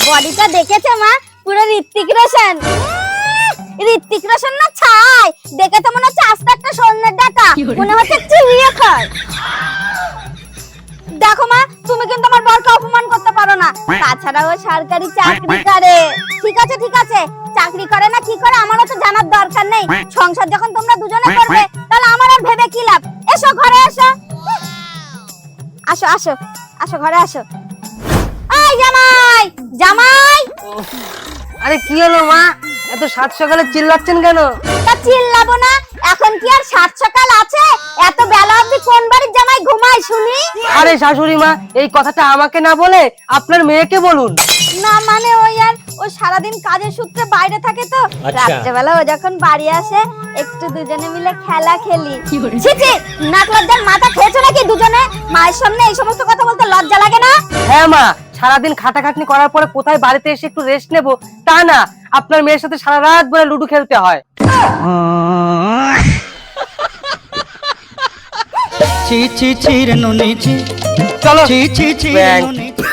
বডিটা দেখেছে মা, পুরো ঋত্বিক রোশন। ঋত্বিক রোশন না ছাই, দেখে তো মনে হচ্ছে আস্তে একটা স্বর্ণের ডাটা, মনে হচ্ছে চিড়িয়া খায়। দেখো মা, তুমি কিন্তু আমার বরকে অপমান করতে পারো না। তাছাড়া ও সরকারি চাকরি করে। ঠিক আছে ঠিক আছে, চাকরি করে না কি করে আমারও তো জানার দরকার নেই। সংসার যখন তোমরা দুজনে করবে, তাহলে আমার আর ভেবে কি লাভ। এসো ঘরে এসো, আসো আসো আসো ঘরে আসো। এই জামাই, জামাই। আরে কি হলো মা, এত সাত সকালে চিল্লাচ্ছেন কেন? তা চিল্লাবো না, এখন কি আর সাত সকাল আছে? এত বেলা অবধি কোন বাড়ির জামাই ঘুমায় শুনি? আরে শাশুড়ি মা, এই কথাটা আমাকে না বলে আপনার মেয়েকে বলুন। না মানে ওই আর ও সারাদিন কাজের সূত্রে বাইরে থাকে তো, রাত্রেবেলা ও যখন বাড়ি আসে একটু দুজনে মিলে খেলা খেলি। ছি ছি, নাক লজ্জার মাথা খেয়েছো নাকি দুজনে? মায়ের সামনে এই সমস্ত কথা বলতে লজ্জা লাগে না? হ্যাঁ মা, সারাদিন খাটাখাটনি করার পরে কোথায় বাড়িতে এসে একটু রেস্ট নেবো তা না, আপনার মেয়ের সাথে সারা রাত ধরে লুডো খেলতে হয়। ছি ছি ছি রে নুনি ছি, চলো ছি ছি ছি রে ব্যাংক। নুনি ছি।